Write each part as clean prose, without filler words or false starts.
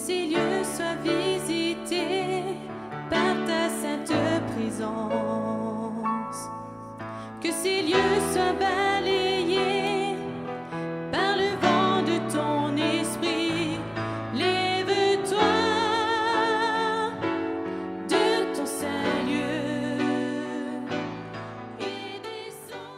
ces lieux soient visités par ta sainte présence, que ces lieux soient balayés par le vent de ton esprit. Lève-toi de ton saint lieu et descends.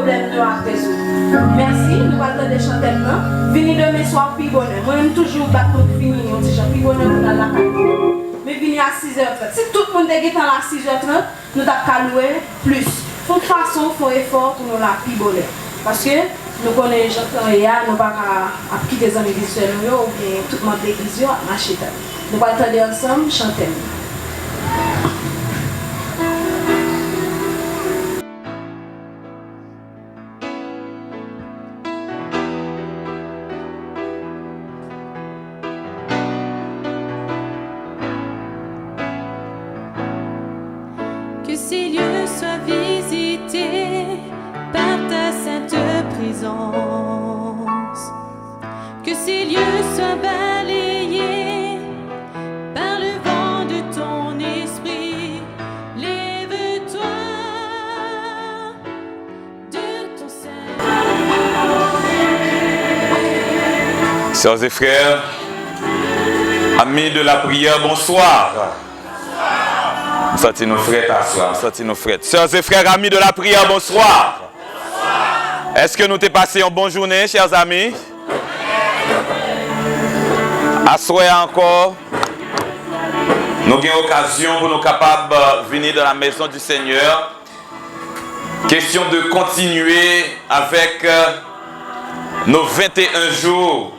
problème nous a résoudre. Merci, nous allons de chanter maintenant. Venez demain soir, puis bonheur. Moi-même toujours battre notre fini, on dit puis bonheur pour la caille. Mais venez à 6h30. Si tout le monde est à 6h30, nous avons louer plus. De toute façon, il faut effort pour nous la puis bonheur. Parce que nous connaissons les gens, nous ne pouvons pas quitter les amis visuels ou bien tout le monde d'église à marcher. Nous allons attendre ensemble, chanter. Que ces lieux soient visités par ta sainte présence. Que ces lieux soient balayés par le vent de ton esprit. Lève-toi de ton sein. Sœurs et frères, amis de la prière, bonsoir. Sortez nos frères à soir, sortez nos frères. Sœurs et frères, amis de la prière, bonsoir. Est-ce que nous t'ai passé une bonne journée, chers amis? À soir encore, nous avons l'occasion pour nous capables de venir dans la maison du Seigneur. Question de continuer avec nos 21 jours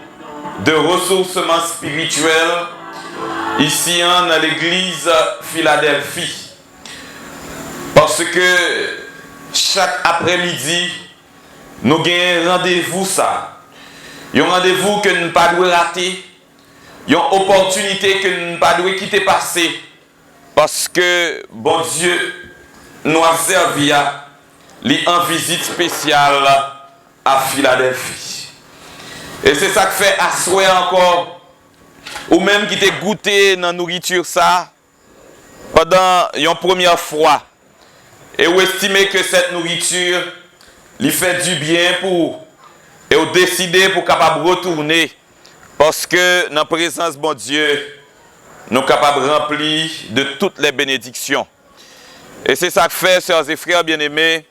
de ressourcement spirituel ici dans l'église Philadelphie. Parce que chaque après-midi, nous avons un rendez-vous ça. Un rendez-vous que nous ne pas rater. Une opportunité que nous ne pas quitter passer. Parce que bon Dieu nous a servi à en visite spéciale à Philadelphie. Et c'est ça que fait asseoir encore. Ou même qui t'est goûté dans la nourriture ça pendant une première fois. Et vous estimez que cette nourriture lui fait du bien pour et vous décidez pour capable retourner parce que dans la présence de bon Dieu nous sommes capables de remplir de toutes les bénédictions. Et c'est ça que fait, sœurs et frères bien-aimés,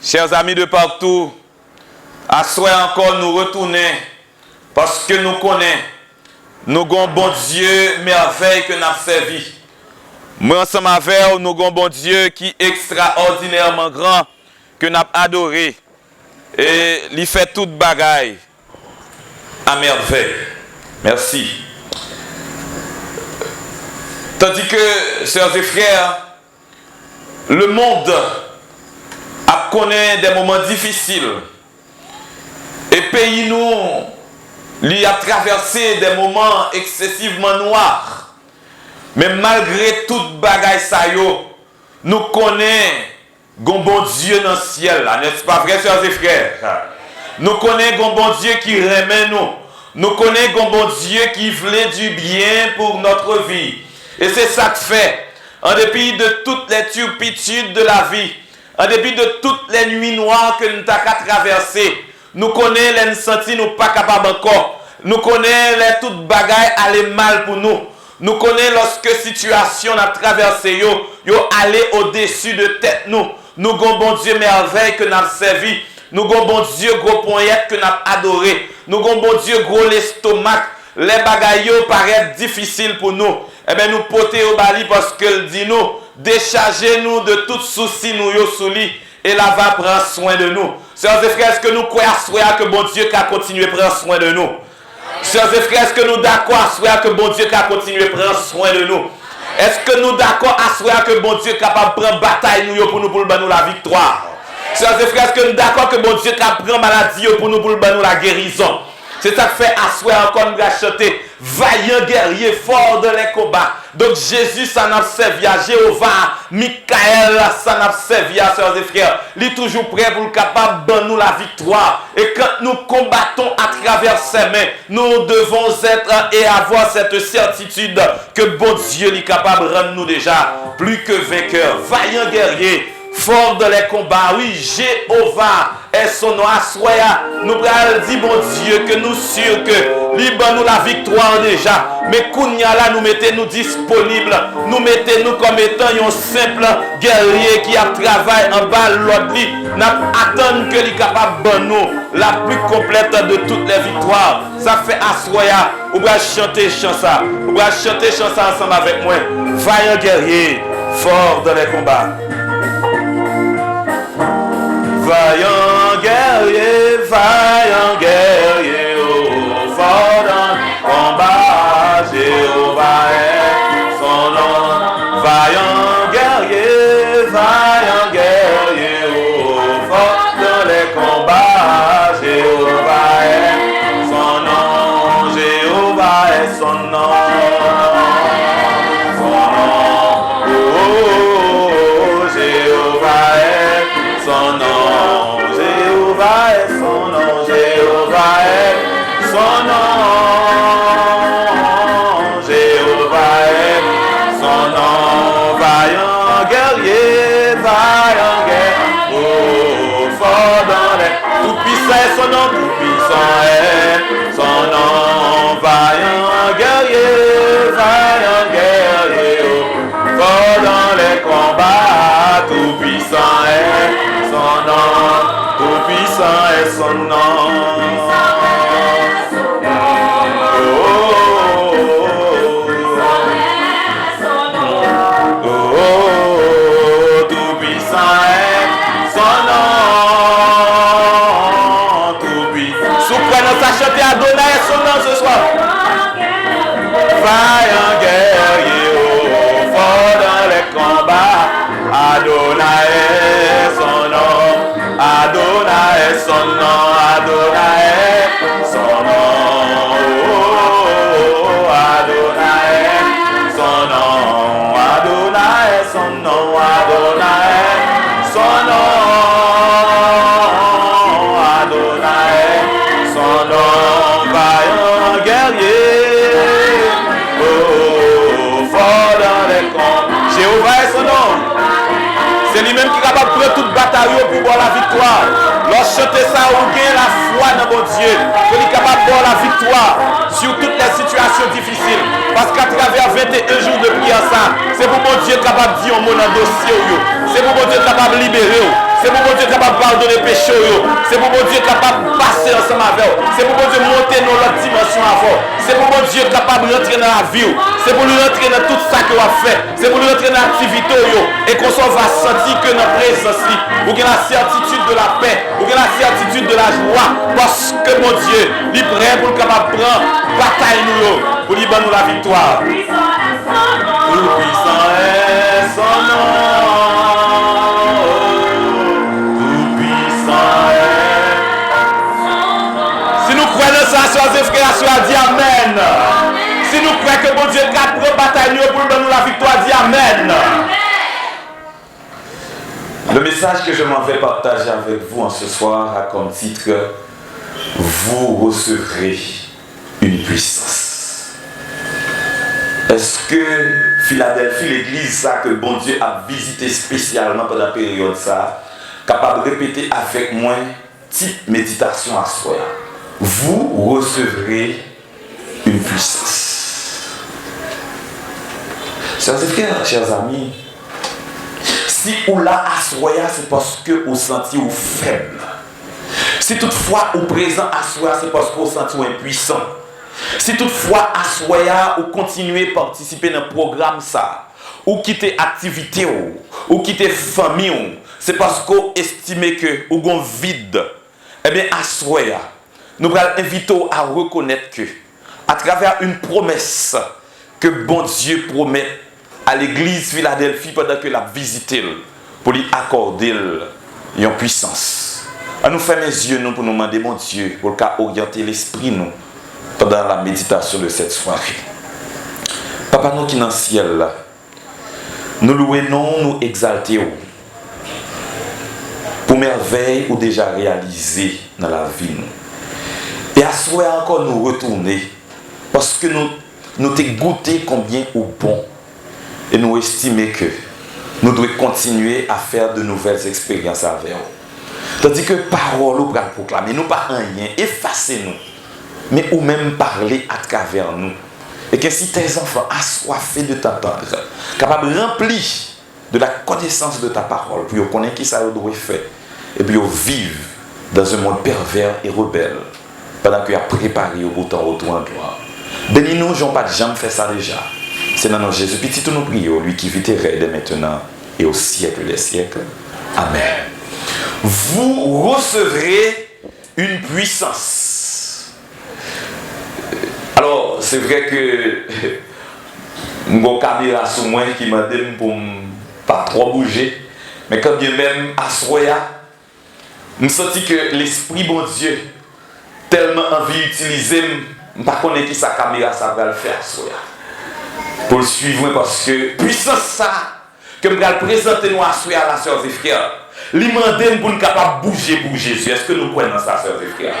chers amis de partout, à soir encore nous retourner parce que nous connaissons. Nous avons un bon Dieu merveille que nous avons servi. Moi ensemble avec nous avons un bon Dieu qui est extraordinairement grand, que nous avons adoré. Et il fait toute bagaille à merveille. Merci. Tandis que, sœurs et frères, le monde a connu des moments difficiles. Et pays nous, il a traversé des moments excessivement noirs. Mais malgré toute bagaille ça yo, nous connaissons un bon Dieu dans le ciel. N'est-ce pas vrai, sœurs et frères? Nous connaissons un bon Dieu qui remet nous. Nous connaissons un bon Dieu qui voulait du bien pour notre vie. Et c'est ça que fait, en dépit de toutes les turpitudes de la vie, en dépit de toutes les nuits noires que nous avons traversées, nous connaissons les sentis, nous pas capables encore. Nous connaissons les toutes bagailles aller mal pour nous. Nous connaissons lorsque situation a traversé yo aller au-dessus de tête nous. Nous avons bon Dieu merveille que nous avons servi. Nous avons bon Dieu gros poignette que nous avons adoré. Nous avons bon Dieu gros l'estomac. Les bagailles paraissent difficiles pour nous. Eh bien nous porter au bali parce que dit nous déchargez-nous de tout souci nous yo sous lui. Et là va prendre soin de nous. Sœurs et frères, est-ce que nous croyons que bon Dieu a continué à prendre soin de nous? Sœurs et frères, est-ce que nous d'accord que bon Dieu a continué à prendre soin de nous? Est-ce que nous d'accord que bon Dieu est capable de prendre bataille nous pour nous la victoire? Sœurs et frères, est-ce que nous d'accord que bon Dieu est capable de prendre maladie pour nous la guérison? C'est ça que fait asseoir encore nous chanter vaillant guerrier fort de les combats. Donc Jésus ça n'a servi à Jéhovah, Michael ça n'a servi à sœurs et frères. Il est toujours prêt pour le capable de nous la victoire. Et quand nous combattons à travers ses mains, nous devons être et avoir cette certitude que bon Dieu est capable de rendre nous déjà plus que vainqueurs. Vaillant guerrier fort dans les combats. Oui, Jéhovah est son nom. Assoya, nous allons dire, bon Dieu, que nous sûrs que libre nous la victoire déjà. Mais Kounia là, nous mettez-nous disponibles. Nous mettez-nous comme étant un simple guerrier qui a travaillé en bas l'autre lit. Nous attendons que les capable de nous la plus complète de toutes les victoires. Ça fait Assoya. Vous allez chanter chant ça. Vous allez chanter chant ça ensemble avec moi. Vaillant guerrier, fort dans les combats. Vaillant guerrier, oh, fort dans le combat, Jéhovah est son nom. Vaillant guerrier, oh, fort dans les combats, Jéhovah est son nom, Jéhovah est son nom. Jéhovah est son nom, Jéhovah est son nom, Jéhovah est son nom, Jéhovah est son nom, vaillant guerrier, oh, fort dans les, tout puissant est son nom, tout puissant est son nom, vaillant guerrier, oh, fort dans les combats, tout puissant est son nom, tout puissant est son nom. Tout puissant est son nom, tout puissant. Souprenons sa chanter Adonai est son nom ce soir. Vaillant guerrier, oh, fort dans les combats, Adonai est son nom, Adonai est son nom, Adonai est son nom, oh, Adonai est son nom, Adonai est son nom, Adonai est son nom, Adonai est son nom, vaillant guerrier, oh, fort dans les combats, Jéhovah est son nom. C'est lui-même qui est capable de prendre toute bataille pour voir la victoire. Lorsque chanter ça, ou gagne la foi dans mon Dieu. Il est capable de voir la victoire sur toutes les situations difficiles. Parce qu'à travers 21 jours de prière, ça, c'est pour mon Dieu capable de dire un mot dans le dossier. C'est pour mon Dieu capable de libérer. C'est pour mon Dieu capable de pardonner les péchés. C'est pour mon Dieu capable de passer ensemble avec vous. C'est pour mon Dieu monter dans l'autre dimension avant. C'est pour mon Dieu capable de rentrer dans la vie. C'est pour lui rentrer dans tout ça qu'on a fait. C'est pour lui rentrer dans l'activité. Et qu'on s'en va sentir que notre présence, vous avez la certitude de la paix, vous avez la certitude de la joie. Parce que mon Dieu, il est prêt pour le capable de prendre bataille nous, pour lui donner la victoire. Tout puissant est son nom. Si nous croyons ça, soeurs et frères, dit Amen. Si nous croyons que bon Dieu a pris bataille pour nous donner la victoire, dit Amen. Le message que je m'en vais partager avec vous en ce soir a comme titre « Vous recevrez une puissance ». Est-ce que Philadelphie, l'église, ça que bon Dieu a visité spécialement pendant la période ça, capable de répéter avec moi, type méditation à soi. Vous recevrez une puissance. Chers frères, chers amis, si ou là à soi, c'est parce que vous sentez vous faible. Si toutefois vous présent à soi, c'est parce que vous sentez impuissant. Si toutefois à soi, vous continuez à participer dans le programme ça, ou quitter activité ou quitter famille, c'est parce que vous estimez que vous avez un vide. Eh bien, à soi, nous allons inviter à reconnaître que, à travers une promesse que bon Dieu promet à l'église Philadelphie pendant que la visite pour lui accorder une puissance. À nous fermer les yeux nous, pour nous demander, mon Dieu, pour orienter l'esprit nous pendant la méditation de cette soirée. Papa, nous qui dans le ciel, là, nous louons, nous exaltons pour merveille ou déjà réalisé dans la vie. Et à ce moment encore nous retourner parce que nous t'ai goûté combien au bon et nous estimer que nous devons continuer à faire de nouvelles expériences avec eux. Tandis que parole ou pral proclamer, nous pas rien, effacez-nous, mais ou même parler à travers nous. Et que si tes enfants assoiffés de t'entendre, capables remplis de la connaissance de ta parole, puis ils connaissent qui ça doit faire, et puis ils vivent dans un monde pervers et rebelle, pendant qu'il a préparé au bout en retour en gloire. Bénis-nous, Jean pas de jamais fait ça déjà. C'est dans notre Jésus petit tout nous prions, lui qui vit et règne maintenant et au siècle des siècles. Amen. Vous recevrez une puissance. Alors, c'est vrai que mon caméra sur moi qui m'a dit pour pas trop bouger, mais quand bien même à Soya, je senti que l'Esprit bon Dieu tellement envie d'utiliser, je ne sais pas qui sa caméra ça va le faire Soya. Pour le suivre parce que puissance ça que je vais présenter nous à Soya la sœurs et frères. L'imandé pour nous capable bouger pour Jésus. Est-ce que nous croyons ça, sœurs et frères?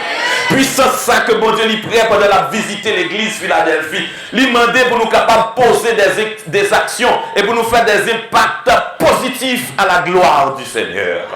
Puissance ça que bon Dieu lui prête pendant la visiter l'église Philadelphie. L'imandé pour nous capable poser des actions et pour nous faire des impacts positifs à la gloire du Seigneur.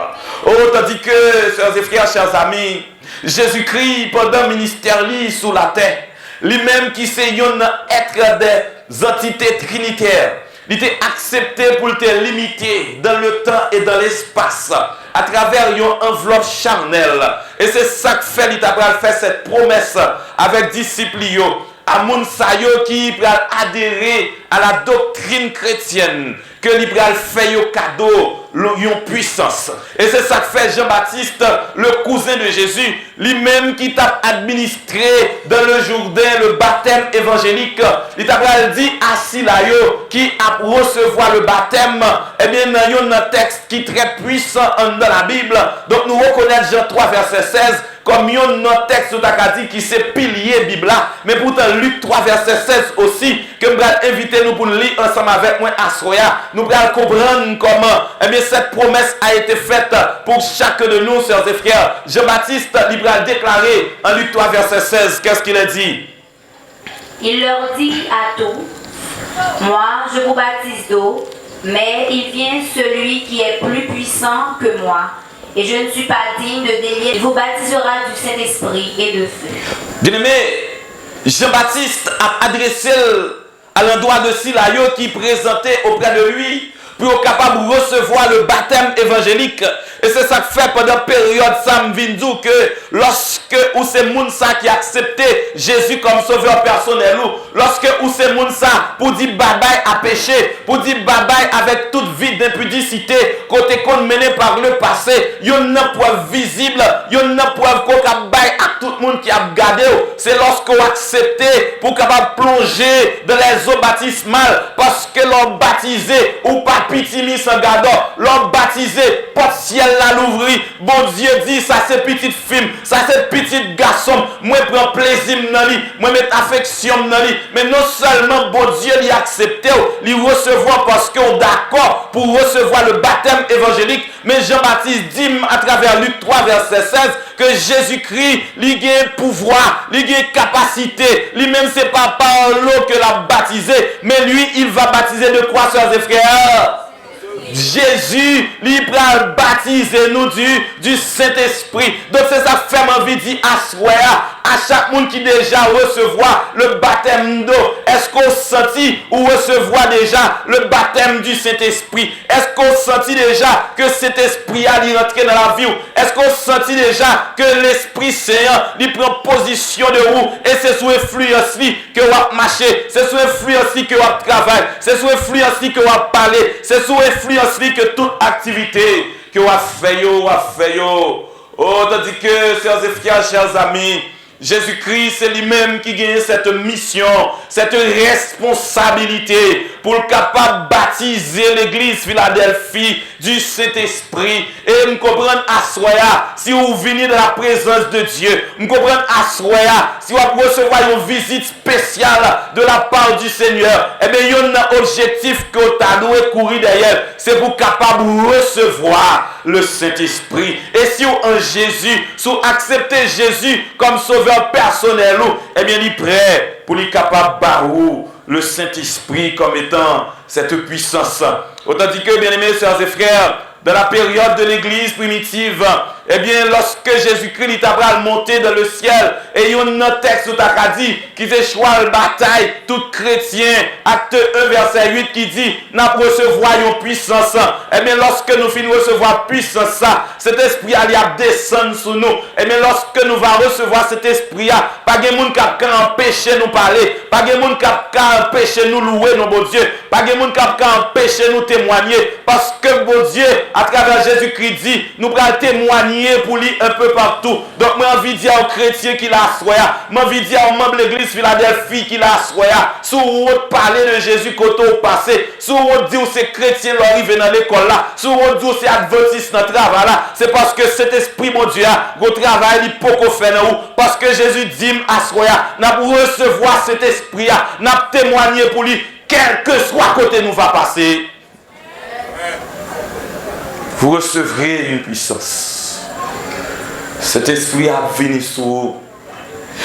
Oh, tandis que, sœurs et frères, chers amis, Jésus-Christ, pendant le ministère sous la terre, lui-même qui s'est être des entités trinitaires, il était accepté pour te limiter dans le temps et dans l'espace à travers une enveloppe charnelle. Et c'est ça que fait l'État fait cette promesse avec disciples à Mounsayo qui va adhérer à la doctrine chrétienne que l'Ibral fait au cadeau une puissance. Et c'est ça que fait Jean-Baptiste, le cousin de Jésus, lui-même qui t'a administré dans le Jourdain le baptême évangélique. Il t'a dit à Silayo qui a recevoir le baptême. Eh bien, il y a un texte qui est très puissant dans la Bible. Donc nous reconnaissons Jean 3 verset 16 comme il y a un texte qui c'est pilier Bible. Mais pourtant Luc 3 verset 16 aussi que nous allons inviter nous pour lire ensemble avec moi à Soya. Nous allons comprendre comment eh bien, cette promesse a été faite pour chacun de nous, sœurs et frères. Jean-Baptiste a déclaré en Luc 3 verset 16, qu'est-ce qu'il a dit? Il leur dit à tous, moi je vous baptise d'eau, mais il vient celui qui est plus puissant que moi. Et je ne suis pas digne de délier. Il vous baptisera du Saint-Esprit et de feu. Bien-aimé, Jean-Baptiste a adressé à l'endroit de Silayo qui présentait auprès de lui pour être capable de recevoir le baptême évangélique. Et c'est ça que fait pendant la période Sam Vindou que lorsque ou c'est Mounsa qui a accepté Jésus comme sauveur personnel, ou lorsque ou c'est Mounsa pour dire bye-bye à péché, pour dire bye-bye avec toute vie d'impudicité, côté qu'on mené par le passé, il y a une preuve visible, il y a une preuve qu'on a bail à tout le monde qui a gardé. C'est lorsqu'on a accepté pour capable plonger dans les eaux baptismales parce que l'on baptisé ou pas pitimi sans gardant, l'on baptisé porte ciel la l'ouvrir. Bon Dieu dit ça c'est petite fille, ça c'est petit garçon. Moi prends plaisir dans lui, moi mettre affection dans lui. Mais non seulement bon Dieu l'y accepté, l'y recevoir parce qu'on d'accord pour recevoir le baptême évangélique. Mais Jean-Baptiste dit à travers Luc 3 verset 16 que Jésus-Christ lui a pouvoir, lui a capacité. Lui-même c'est pas par l'eau que l'a baptisé, mais lui il va baptiser de quoi, sœurs et frères? Jésus, lui va baptiser nous du Saint-Esprit. Donc c'est ça que fait envie de dire à chaque monde qui déjà recevoir le baptême d'eau. Est-ce qu'on sentit ou recevoir déjà le baptême du Saint-Esprit? Est-ce qu'on sentit déjà que cet esprit a rentré dans la vie? Est-ce qu'on sentit déjà que l'Esprit Saint lui prend position de vous? Et c'est sous influence que vous avez marché, c'est sous influence que vous avez travaillé, c'est sous influence que vous avez parlé, c'est sous influence que toute activité que vous avez fait, oh, tandis que, chers et frères, chers amis, Jésus-Christ, c'est lui-même qui gagne cette mission, cette responsabilité pour le capable de baptiser l'église Philadelphie du Saint-Esprit. Et nous comprenons à Soya, si vous venez de la présence de Dieu, nous comprenons à Soya, si vous recevoir une visite spéciale de la part du Seigneur, eh bien, il y a un objectif que vous avez courir derrière, c'est pour capable de recevoir le Saint-Esprit. Et si vous en Jésus, si vous acceptez Jésus comme sauveur personnel, eh bien, il est prêt pour lui capable de le Saint-Esprit comme étant cette puissance. Autant dit que, bien-aimés sœurs et frères, dans la période de l'église primitive, eh bien, lorsque Jésus-Christ est à monter dans le ciel, et il y a un texte où il dit qu'il fait choix de bataille, tout chrétien, acte 1, verset 8, qui dit, nous recevons puissance. Eh bien, lorsque nous finissons recevoir puissance, cet esprit a descendre sur nous. Eh bien, lorsque nous allons recevoir cet esprit, pas de monde qui a empêché nous parler, pas de monde qui a empêché nous louer nos beaux dieux, pas de monde qui a empêché nous témoigner, parce que bon Dieu, à travers Jésus-Christ dit, nous allons témoigner pour lui un peu partout. Donc, moi, envie de dire aux chrétiens qui l'a soya, moi, envie de dire aux membres de l'église Philadelphie qui l'a soya, si vous parlez de Jésus côté au passé, si vous dites que ces chrétiens leur arrivent dans l'école là, si vous dites que c'est adventiste dans le travail là, c'est parce que cet esprit, mon Dieu, votre travail, il peut qu'on fait dans vous. Parce que Jésus dit à soya, nous recevoir cet esprit, nous témoigner pour lui, quel que soit côté nous va passer. Vous recevrez une puissance. Cet esprit a venu sur vous.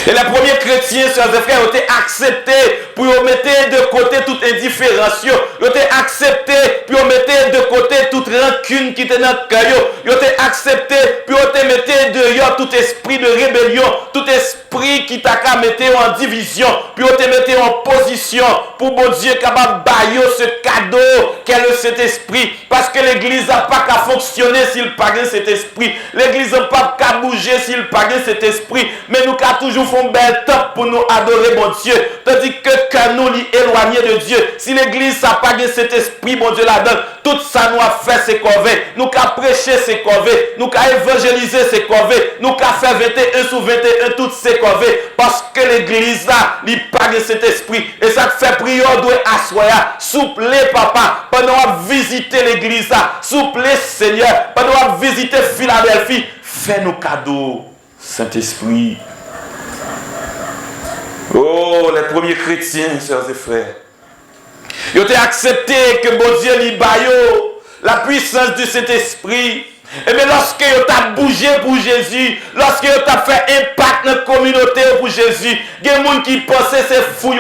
Et les premiers chrétiens, sœurs et frères, ont été acceptés pour mettre de côté toute indifférence. Ils ont été acceptés pour mettre de côté toute rancune qui était dans notre cœur. Ils ont été acceptés pour mettre dehors tout esprit de rébellion, tout esprit qui t'a qu'à mettre en division, pour te mettre en position pour bon Dieu capable de bailler ce cadeau qu'est le Saint-Esprit. Parce que l'église n'a pas qu'à fonctionner s'il n'a pas cet esprit. L'église n'a pas qu'à bouger s'il n'a pas cet esprit. Mais nous qu'à toujours font bel temps pour nous adorer mon Dieu. Tandis que quand nous sommes éloignés de Dieu, si l'église n'a pas cet esprit, mon Dieu là-dedans, tout ça nous a fait ses corvées. Nous qu'à prêcher ses corvées. Nous qu'à évangéliser ses corvées. Nous qu'à faire 21 sur 21 toutes ces corvées. Parce que l'église là, il n'a pas cet esprit. Et ça fait prière doit asseoir. Souple papa, pendant visiter l'église là. Souple Seigneur, pendant visiter Philadelphie. Fais nos cadeaux, Saint-Esprit. Oh, les premiers chrétiens, sœurs et frères, ils ont accepté que bon Dieu lui baille la puissance de cet esprit. Et bien lorsque ils ont bougé pour Jésus, lorsque ils ont fait impact dans la communauté pour Jésus, il y a des gens qui pensaient c'est fou, il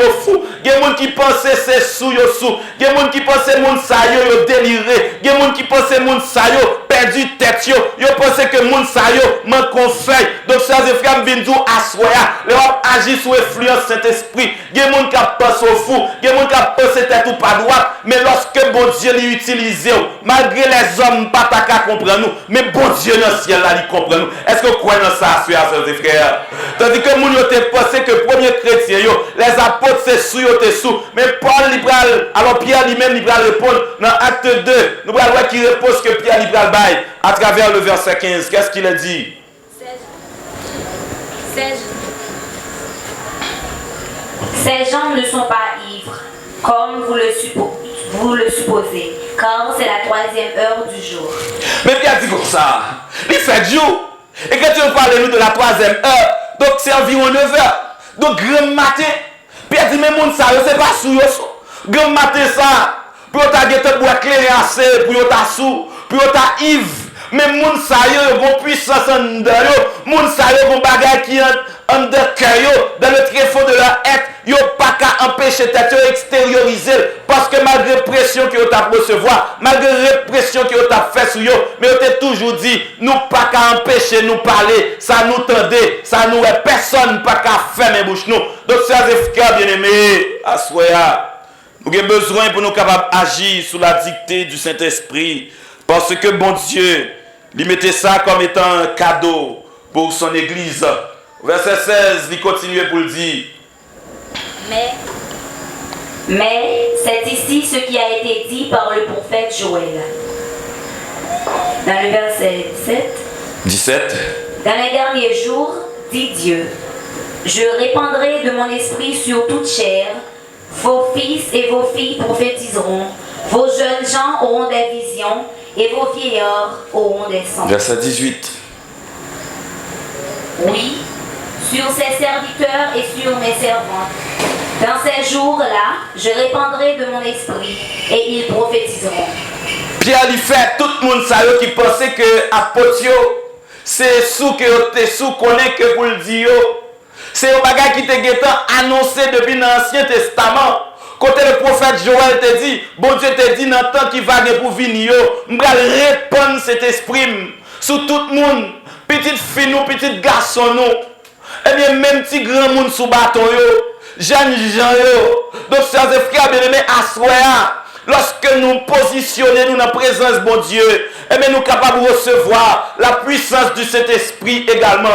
y a des gens qui pensaient c'est sou, il y a des gens qui pensaient que ça yo déliré, il y a des gens qui pensaient que ça yo perdu tête, ils pensaient que ça yo manque conseil. Donc ça c'est frère viennent dire assoya, les agir sous influence Saint-Esprit. Il y a des gens qui pensent au fou, il y a des gens qui pensent tête ou pas droite, mais lorsque bon Dieu l'utilise, malgré les hommes pas ta comprendre nous. Mais bon Dieu dans le ciel là, il comprend nous. Est-ce que vous croyez dans ça, sœurs et frères? Tandis que nous avons pensé que le premier chrétien, les apôtres, c'est sous, mais Paul, alors Pierre lui-même, il va répondre dans Acte 2. Nous allons voir qu'il répond ce que Pierre va bailler à travers le verset 15. Qu'est-ce qu'il a dit? Ces gens ne sont pas ivres, comme vous le supposez, car c'est la 3e heure du jour. Mais Pierre dit comme ça, il fait jour. Et quand tu parles nous de la 3e heure, donc c'est environ 9 heures. Donc grand matin, Pierre dit, mais mon ça, c'est pas sous. Grand matin ça, pour ta guette boire clair assez, pour ta sous, pour ta ivre. Mais mon ça, il y a une puissance en dedans, mon ça, il y a une bagage qui est en dedans, dans le tréfonds de leur être. Ils n'ont pas qu'à empêcher d'être extériorisé parce que malgré la pression qu'ils ont recevoir, malgré la répression qu'ils ont fait sur eux, mais ils ont toujours dit, nous pas qu'à empêcher nous parler, ça nous tendait, ça nous est personne pas qu'à fermer bouche nous. Donc sœurs et frères bien-aimés, assoya, nous avons besoin pour nous capables d'agir sous la dictée du Saint-Esprit parce que bon Dieu, il mettait ça comme étant un cadeau pour son église. Verset 16, il continue pour le dire. Mais c'est ici ce qui a été dit par le prophète Joël. Dans le verset 17. Dans les derniers jours, dit Dieu, je répandrai de mon esprit sur toute chair, vos fils et vos filles prophétiseront, vos jeunes gens auront des visions et vos vieillards auront des songes. Verset 18. Oui, sur ses serviteurs et sur mes servantes. Dans ces jours-là, je répandrai de mon esprit et ils prophétiseront. Pierre lui fait tout le monde qui pensait que apôtre c'est sous que tu sous connaît que pour le dire. C'est un bagage qui te annoncé depuis l'Ancien Testament Côté le prophète Joël te dit, bon Dieu te dit dans le temps qui va pour venir, je vais répandre cet esprit sur tout le monde, petite fille nous, petit garçon nous, et bien même petit grand monde sous bâton jeunes gens donc sœurs et frères bien-aimés, assoya, lorsque nous positionnons nous dans la présence de bon Dieu, et bien nous sommes capables de recevoir la puissance du Saint-Esprit également.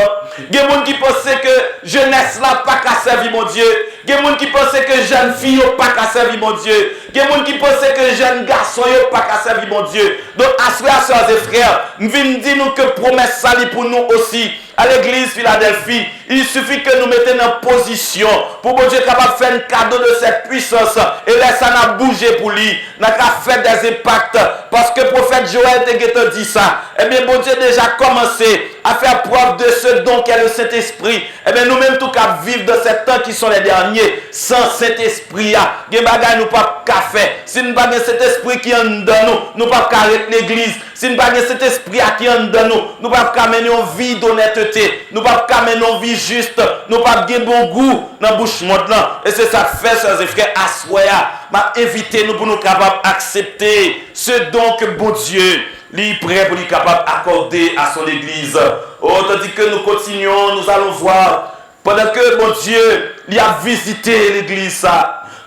Il y a des gens qui pensent que jeunesse là pas qu'à servir mon Dieu. Il y a des gens qui pensent que jeune fille n'a pas qu'à servir mon Dieu. Il y a des gens qui pensent que jeune garçon n'a pas qu'à servir mon Dieu. Donc, assurez sœurs et frères, nous venons dire que promesse salie pour nous aussi. À l'église Philadelphie, il suffit que nous mettions en position pour que Dieu soit capable de faire un cadeau de cette puissance. Et là, ça n'a bougé pour lui. N'a qu'à faire des impacts. Parce que le prophète Joël te dit ça. Eh bien, bon Dieu a déjà commencé à faire preuve de ce don qu'est le Saint-Esprit. Eh bien, nous-mêmes, tout qu'à vivre de ces temps qui sont les derniers, sans Saint-Esprit, il y a des bagages nous pas qu'à faire. Si nous n'avons pas cet esprit qui est dans nous, nous ne pouvons pas arrêter l'église. Si nous n'avons pas cet esprit qui est dans nous, nous ne pouvons pas mener une vie d'honnêteté. Nous ne pouvons pas mener une vie juste. Nous ne pouvons pas avoir bon goût dans la bouche monde. Et c'est ça que fait, sœurs et frères, assoya. M'a invité nous pour nous capables d'accepter ce don que bon Dieu est prêt pour nous capable d'accorder à son église. Oh, tandis que nous continuons, nous allons voir, pendant que bon Dieu a visité l'église,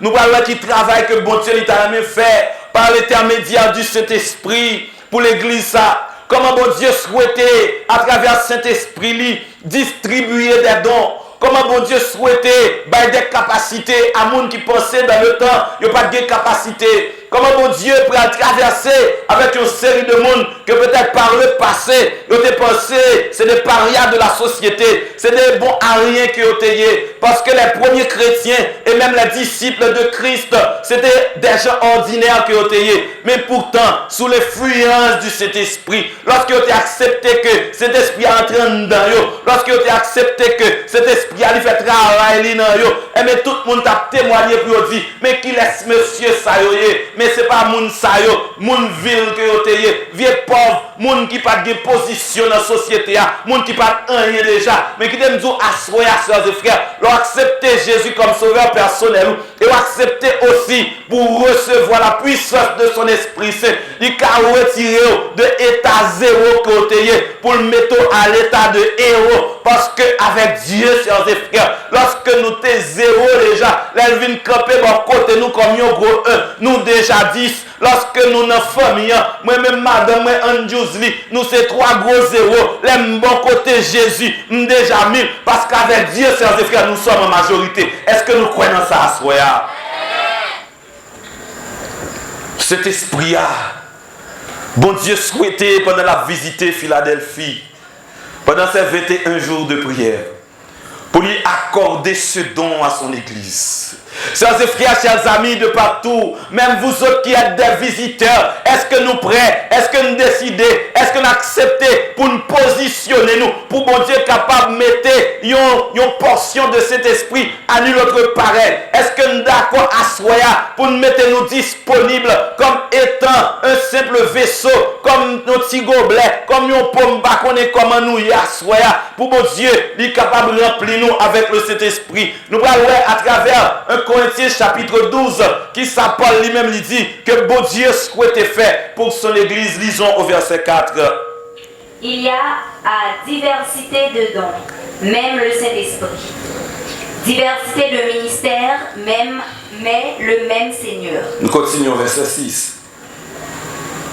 nous voyons qu'il travaille que bon Dieu a même fait par l'intermédiaire du Saint-Esprit pour l'église. Comment bon Dieu souhaitait, à travers Saint-Esprit, distribuer des dons. Comment bon Dieu souhaitait des capacités à monde qui pensait dans le temps, il n'y a pas de capacité. Comment bon Dieu peut traverser avec une série de monde que peut-être par le passé, ils ont pensé, c'est des parias de la société, c'est des bons à rien qui ont été. Parce que les premiers chrétiens et même les disciples de Christ, c'était des gens ordinaires qui ont été. Mais pourtant, sous l'influence du Saint-Esprit, lorsqu'ils ont accepté que cet esprit entre dans eux, lorsqu'ils ont accepté que cet esprit allait faire travail dans eux, et bien tout le monde a témoigné pour dire, mais qui laisse monsieur ça mais c'est pas moun sayo, moun ville que yo teye, vieux pauvre, moun qui pas de position dans la société, moun qui pas rien déjà, mais qui t'aime dire assoyer sœurs et frères, leur accepter Jésus comme sauveur personnel et accepter aussi pour recevoir la puissance de son Esprit Saint. Il a retiré de l'état zéro que pour le mettre à l'état de héros, parce que avec Dieu, sœurs et frères, lorsque nous t'es zéro déjà, elle vient camper bon côté nous comme un gros 1, nous déjà 10, lorsque nous dans famille, moi-même madame, moi Andjouzli, nous c'est 3 gros zéros, les bon côté Jésus, nous déjà 1000, parce qu'avec Dieu, sœurs et frères, nous sommes en majorité. Est-ce que nous croyons ça à soi? Cet esprit, bon Dieu souhaitait pendant la visite Philadelphie, pendant ces 21 jours de prière, pour lui accorder ce don à son église. Chers frères, chers amis de partout, même vous autres qui êtes des visiteurs, est-ce que nous prêts, est-ce que nous décidons, est-ce que nous acceptons pour nous positionner nous, pour bon Dieu capable de mettre une portion de cet esprit à nous notre pareil? Est-ce que nous d'accord à soya pour nous mettre nous disponibles comme étant un simple vaisseau, comme nos petits gobelets, comme une pomme baconner comment nous y assoya, pour bon Dieu, il est capable de remplir nous avec le Saint-Esprit. Nous allons à travers 1 Corinthiens chapitre 12, qui s'appelle lui-même, il dit que bon Dieu souhaitait faire pour son église. Lisons au verset 4. Il y a à diversité de dons, même le Saint-Esprit. Diversité de ministères, mais le même Seigneur. Nous continuons verset 6.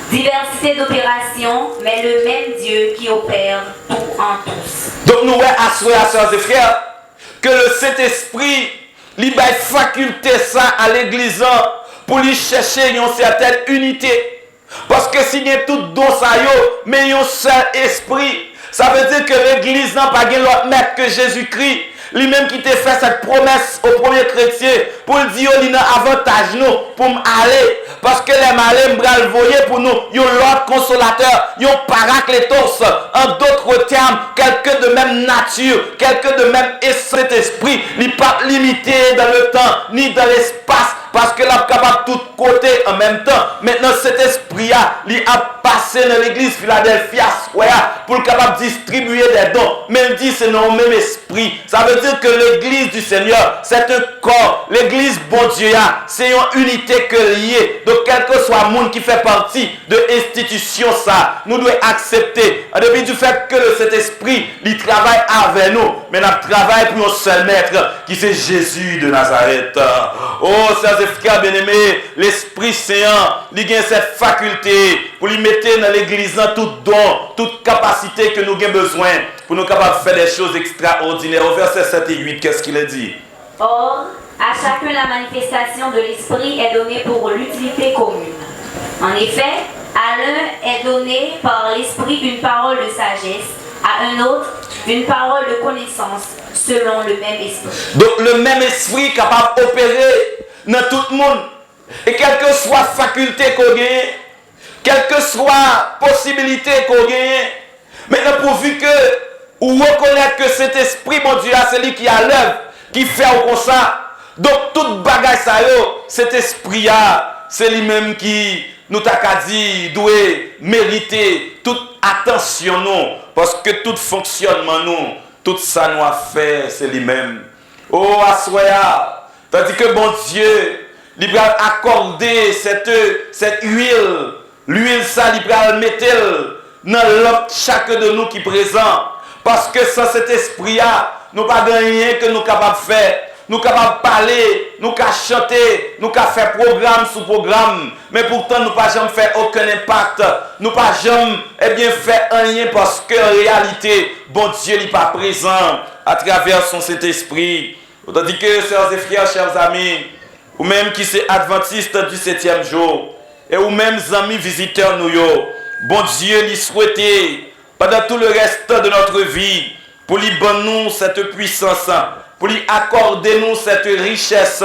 Diversité d'opérations, mais le même Dieu qui opère tout en tous. Donc nous voyons à sœurs et frères que le Saint-Esprit il a faculté ça à l'église pour lui chercher une certaine unité. Parce que s'il y a tout don ça mais il y a un seul esprit, ça veut dire que l'église n'a pas l'autre maître que Jésus-Christ. Lui-même qui t'a fait cette promesse aux premiers chrétiens pour dire il a avantage nous pour aller parce que les malins m'bral voyer pour nous il y a l'autre consolateur, il y a paraclétos, en d'autres termes quelqu'un de même nature, quelqu'un de même esprit, il n'est pas limité dans le temps ni dans l'espace parce que là capable tout côté en même temps. Maintenant cet esprit a passé dans l'église Philadelphia pour le capable distribuer des dons. Même dit c'est dans le même esprit. Ça veut dire que l'église du Seigneur, c'est un corps. L'église bon Dieu, c'est une unité que liée. Donc quel que soit le monde qui fait partie de l'institution ça, nous devons accepter. En dépit du fait que cet esprit, il travaille avec nous, mais il travaille pour un seul maître, qui c'est Jésus de Nazareth. Oh, sœurs et frères bien-aimés, l'Esprit Saint, il a cette faculté pour lui mettre dans l'église tout don, toute capacité que nous avons besoin pour nous capables de faire des choses extraordinaires. Au verset 7 et 8, qu'est-ce qu'il a dit? Or, à chacun la manifestation de l'Esprit est donnée pour l'utilité commune. En effet, à l'un est donnée par l'Esprit une parole de sagesse, à un autre une parole de connaissance, selon le même esprit. Donc le même esprit est capable d'opérer dans tout le monde. Et quelle que soit faculté qu'on gagne, quelle que soit possibilité qu'on gagne, maintenant pourvu que ou reconnaître que cet esprit, mon Dieu, c'est lui qui a l'œuvre, qui fait comme ça. Donc toute bagaille ça, cet esprit c'est lui-même qui nous t'a dit doit mériter toute attention nous, parce que tout fonctionnement nous, tout ça nous a fait, c'est lui-même. Oh, Assoya, tandis que bon Dieu, il va accorder cette huile, l'huile ça, il va mettre dans l'autre chacun de nous qui est présent, parce que sans cet esprit-là, nous n'avons pas rien que nous sommes capables de faire. Nous sommes capables de parler, nous sommes chanter, nous sommes faire programme sous programme, mais pourtant nous ne pouvons jamais faire aucun impact. Nous ne pouvons jamais faire rien parce qu'en réalité, bon Dieu n'est pas présent à travers son Saint-Esprit. Tandis que, sœurs et frères, chers amis, ou même qui sont adventistes du 7e jour, et ou même amis visiteurs nous, bon Dieu lui souhaitait pendant tout le reste de notre vie pour lui donner nous cette puissance, pour lui accorder nous cette richesse.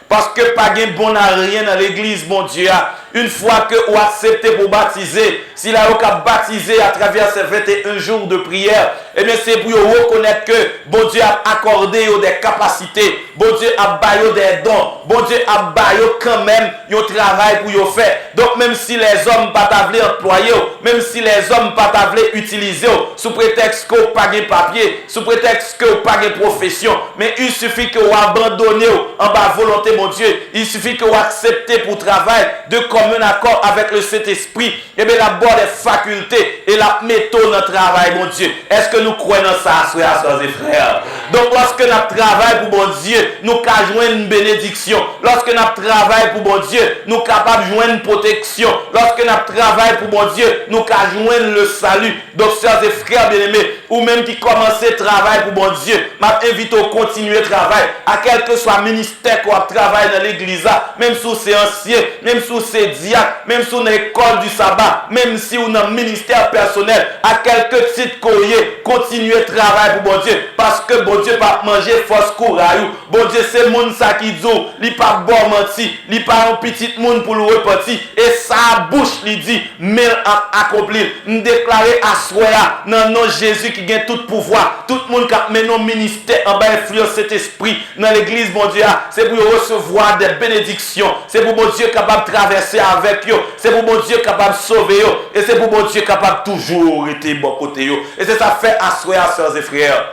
Parce que pas de bon à rien dans l'église, mon Dieu. Une fois que vous acceptez pour baptiser, si là vous avez baptisé à travers ces 21 jours de prière, eh bien c'est pour vous reconnaître que bon Dieu a accordé des capacités, bon Dieu a baillé des dons, bon Dieu a baillé quand même un travail pour vous faire. Donc même si les hommes pas t'avler employer, même si les hommes pas t'avler utiliser, sous prétexte que vous pas de papier, sous prétexte que vous pas de profession, mais il suffit que vous abandonnez en bas volonté, mon Dieu, il suffit que vous acceptez pour travail de commun accord avec le Saint-Esprit, et bien la bonne des facultés et la méthode dans le travail, mon Dieu. Est-ce que nous croyons dans ça, frères et frères? Donc lorsque nous travaillons pour mon Dieu, nous pouvons joindre une bénédiction. Lorsque nous travaillons pour mon Dieu, nous sommes capables de joindre une protection. Lorsque nous travaillons pour mon Dieu, nous pouvons joindre le salut. Donc, sœurs et frères bien-aimés, ou même qui commencent le travail pour mon Dieu, m'invite à continuer le travail, à quel que soit le ministère qu'on travaille dans l'église, même si c'est ancien, même si c'est diacre, même si on est l'école du sabbat, même si on a un ministère personnel, à quelques titres courrier, continuez le travail pour bon Dieu, parce que bon Dieu va manger force courage. Bon Dieu, c'est le monde ça qui dit, il pas bon menti, il pas un petit monde pour le repartir, et sa bouche lui dit, mais accompli, nous déclarer à soi, dans nom Jésus qui gagne tout pouvoir, tout le monde qui a mené nos ministères en bas influence cet esprit dans l'église, bon Dieu, c'est pour recevoir des bénédictions, c'est pour mon Dieu capable de traverser avec eux, c'est pour mon Dieu capable de sauver eux, et c'est pour mon Dieu capable de toujours être bon côté eux. Et c'est ça fait asseoir, sœurs et frères.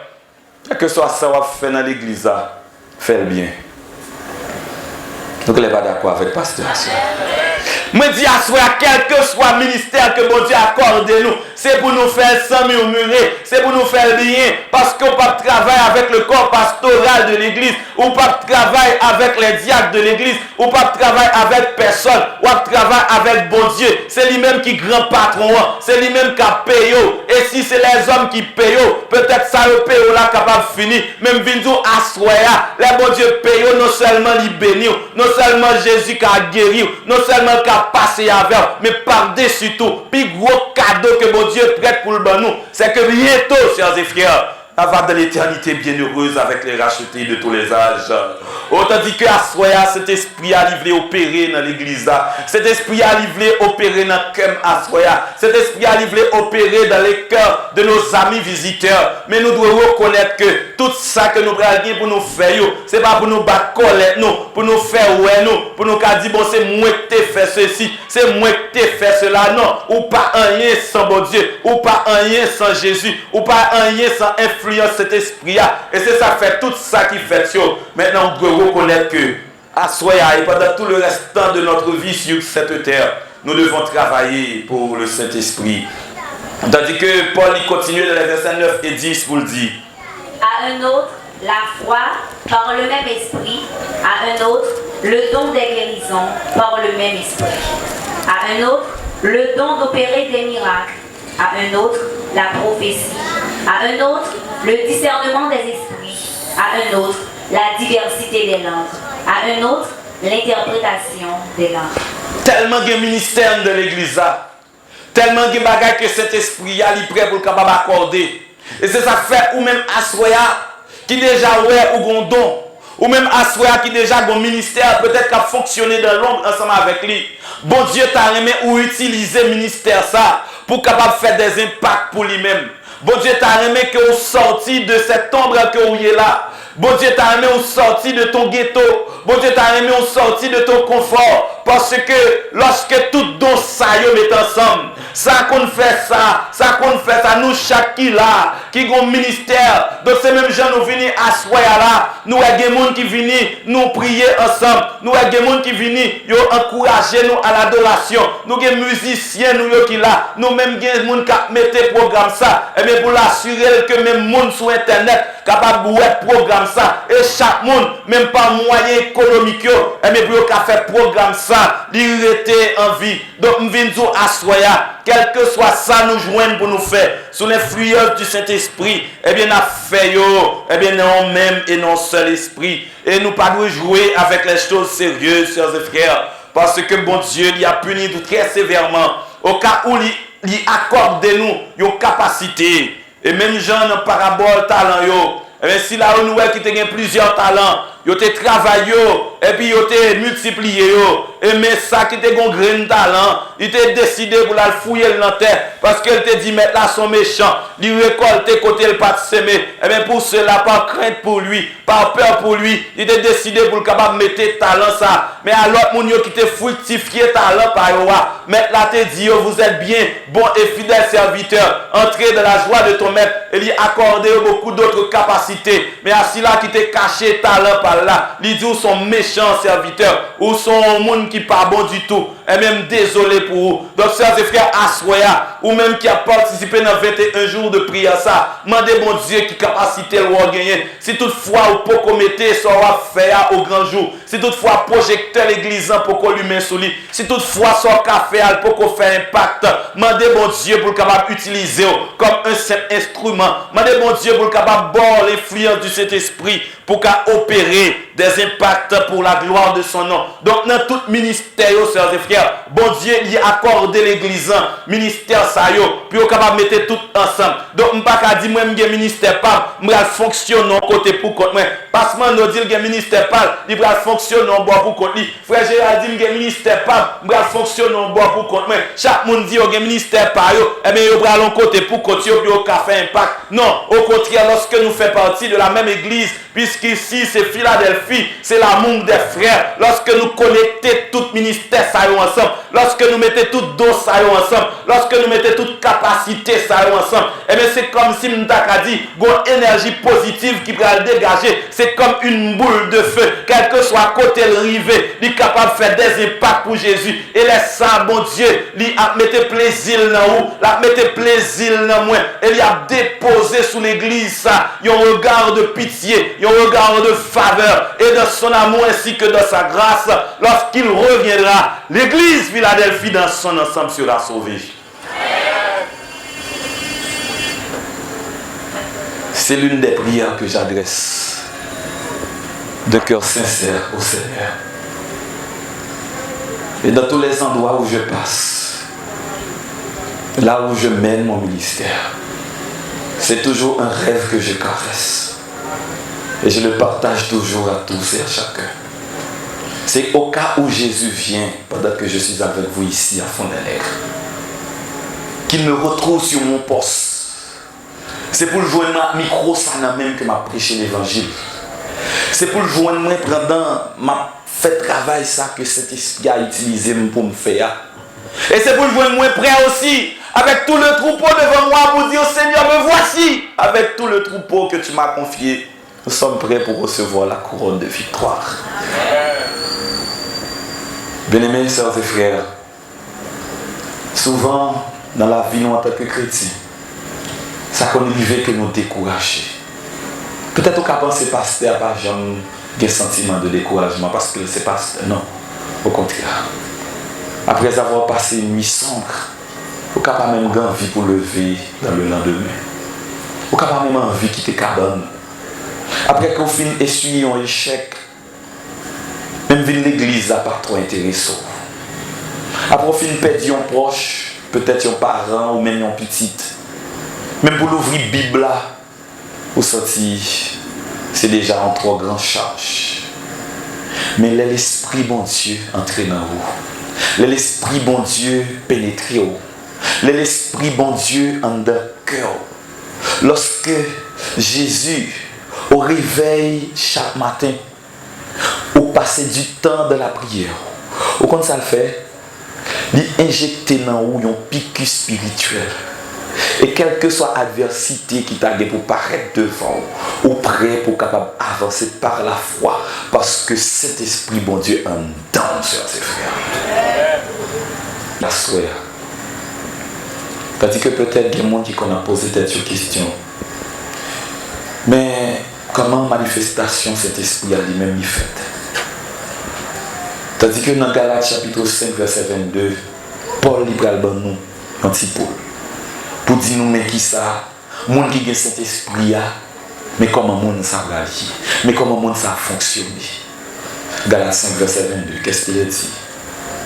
Que ce soit ça va faire dans l'église, fait le bien. Donc, elle n'est pas d'accord avec le pasteur. Moi, je dis à soi, quel que soit le ministère que mon Dieu accorde nous, c'est pour nous faire sans murmurer, c'est pour nous faire bien, parce qu'on pas travailler avec le corps pastoral de l'église, ou pas travailler avec les diacres de l'église, ou pas travailler avec personne, ou pas travailler avec bon Dieu. C'est lui-même qui est grand patron, c'est lui-même qui a payé. Et si c'est les hommes qui payent, peut-être ça le paye là capable de finir. Même Vindou à soi, les bon Dieu paye, non seulement les bénir, non seulement Jésus qui a guéri, non seulement qui a passé avec, mais par-dessus tout, puis gros cadeau que mon Dieu prête pour le bon nous, c'est que bientôt, chers et frères, avoir de l'éternité bienheureuse avec les rachetés de tous les âges. Tandis que à soya, cet esprit a livré opérer dans l'église. Cet esprit a livré opérer dans le cœur à soya. Cet esprit a livré opérer dans les cœurs de nos amis visiteurs. Mais nous devons reconnaître que tout ça que nous avons pour nous faire, ce n'est pas pour nous battre colère, nous, pour nous faire ouais, nous, pour nous dire bon, c'est moi qui t'ai fait ceci, c'est moi qui t'ai fait cela. Non, ou pas rien sans bon Dieu, ou pas rien sans Jésus, ou pas rien sans influence cet esprit. Et c'est ça fait tout ça qui fait ça. Maintenant, on doit reconnaître que à Soya et pendant tout le restant de notre vie sur cette terre, nous devons travailler pour le Saint-Esprit. Tandis que Paul il continue dans les versets 9 et 10 pour le dire. À un autre, la foi par le même esprit. À un autre, le don des guérisons par le même esprit. À un autre, le don d'opérer des miracles. À un autre, la prophétie. À un autre, le discernement des esprits. À un autre, la diversité des langues. À un autre, l'interprétation des langues. Tellement de ministère de l'église, tellement de bagages que cet esprit a prêt pour le capable d'accorder. Et c'est ça fait ou même Assoya qui déjà ouais ou gondon, ou même Assoya qui déjà un ministère peut-être qui a fonctionné dans l'ombre ensemble avec lui. Bon Dieu t'a aimé ou utiliser le ministère ça pour capable faire des impacts pour lui-même. Bon Dieu t'a aimé que vous sorti de cette ombre que vous êtes là. Bon Dieu t'a aimé vous sorti de ton ghetto. Bon Dieu t'a aimé vous sorti de ton confort. Parce que lorsque tout don ça y met ensemble, ça qu'on fait ça qu'on fait ça, nous chaque qui là, qui ont ministère. Donc ces mêmes gens nous venus à soya là, nous avons des gens qui viennent nous prier ensemble. Nous avons des gens qui viennent encourager nous à l'adoration. Nous avons des musiciens nous qui là, nous même des gens qui mettent programme ça. Et bien pour l'assurer que même monde sur internet capable de voir programme ça et chaque monde même pas moyen économique et bien pour faire programme ça, il était en vie. Donc nous venons à soya, quel que soit ça nous joindre pour nous faire sous l'influence du Saint-Esprit, et bien nous fait et bien non même et non seul esprit et nous pas nous jouer avec les choses sérieuses, sœurs et frères, parce que bon Dieu il a puni nous très sévèrement au cas où il accorde nous une capacité. Et même gens dans parabole talent yo. Et bien si là on nous qui te plusieurs talents, yo te travaillé et puis yo te multiplié yo. Et mais ça qui te gon grain de talent, il te décidé pour la fouiller dans terre parce qu'elle te dit mettre là son méchant, il récolte côté le pas semer. Et bien pour cela par crainte pour lui, par peur pour lui, il te décidé pour le capable mettre talent ça. Mais à l'autre moun yo qui te fructifié talent par yo, mettre là te dit yo vous êtes bien bon et fidèle serviteur, entrez dans la joie de ton maître et lui accorder beaucoup d'autres capacités. Mais à celui-là qui te caché talent par là, il dit ou son méchant serviteur ou son monde qui pas bon du tout. Et même désolé pour vous. Donc, sœurs et frères, Assoya, ou même qui a participé dans 21 jours de prière, ça, demandez bon Dieu qui capacité le gagner. Si toutefois, vous pouvez commettre, ça va faire au grand jour. Si toutefois, projecteur l'église pour qu'on lui mette sous lui. Si toutefois, ça va faire pour qu'on fasse impact. Demandez bon Dieu pour le capable utiliser comme un simple instrument. Demandez bon Dieu pour le capable boire l'influence du Saint-Esprit pour qu'à opérer des impacts pour la gloire de son nom. Donc, dans tout ministère, sœurs et frères, bon Dieu lui a accordé l'église, ministère ça yo, puis on capable mettre tout ensemble. Donc, je ne peux pas dire moi j'ai ministère pas, je fonctionne en côté pour compte moi. Parce que nous dit que ministère pas, il va fonctionner en bois pour compte lui. Frère Gérard dit que ministère pas, je fonctionne en bois pour compte moi. Chaque monde dit que ministère pas yo, et bien il va en côté pour compte yo, puis on faire impact. Non, au contraire, lorsque nous faisons partie de la même église, puisqu'ici c'est Philadelphie, c'est l'amour des frères. Lorsque nous connectons tout ministère ça ensemble, lorsque nous mettons tout dos ça ensemble, lorsque nous mettons toute capacité ça ensemble, et bien c'est comme si nous avons dit une énergie positive qui va dégager. C'est comme une boule de feu, quel que soit côté le rivé, il est capable de faire des impacts pour Jésus. Et laisse ça, bon Dieu, il a mis plaisir dans vous, il a mis plaisir dans moi, et il a déposé sous l'église ça, un regard de pitié, un regard de faveur, et dans son amour ainsi que dans sa grâce, lorsqu'il reviendra, l'église Philadelphie dans son ensemble sera sauvée. C'est l'une des prières que j'adresse de cœur sincère au Seigneur. Et dans tous les endroits où je passe, là où je mène mon ministère, C'est toujours un rêve que je caresse. Et je le partage toujours à tous et à chacun. C'est au cas où Jésus vient, pendant que je suis avec vous ici à Fond-des-Nègres, qu'il me retrouve sur mon poste. C'est pour le joindre ma micro, ça n'a même que m'a prêché l'évangile. C'est pour le joindre moi pendant ma fait travail ça que cet esprit a utilisé pour me faire. Et c'est pour le joindre moi prêt aussi, avec tout le troupeau devant moi pour dire Seigneur, me voici. Avec tout le troupeau que tu m'as confié, nous sommes prêts pour recevoir la couronne de victoire. Bien-aimés, sœurs et frères, souvent dans la vie, nous en tant que chrétiens, ça qu'on arrive que nous décourager. Peut-être qu'on pense que pasteur pas jamais un sentiment de découragement parce que c'est pasteur. Non, au contraire. Après avoir passé une nuit sombre, on n'a pas même envie pour lever dans le lendemain. On n'a pas même envie de quitter cabane. Après qu'on finit essuyer un échec, même venir l'église n'a pas trop intéressant. Après on finit perdre un proche, peut-être un parent ou même un petit. Même pour l'ouvrir la Bible là, vous sentez, c'est déjà en trop grande charge. Mais l'esprit bon Dieu entre dans vous. L'esprit bon Dieu pénètre vous. L'esprit bon Dieu en dans le cœur. Lorsque Jésus, au réveil chaque matin, ou passer du temps de la prière, ou quand ça le fait, il injecte dans vous un piqûre spirituel. Et quelle que soit l'adversité qui t'a pour paraître devant ou prêt pour capable avancer par la foi, parce que cet esprit bon Dieu en dedans, sœurs et frères. La soeur. T'as dit que peut-être il y a des gens qui ont posé cette question. Mais comment manifestation cet esprit a lui-même fait? T'as dit que dans Galates chapitre 5 verset 22, Paul libéral nous un petit Paul. Pour dire nous mais qui ça, monde qui a cet esprit là, mais comment monde ça va agir, mais comment monde ça fonctionne. Galates 5 verset 22, qu'est-ce qu'il a dit?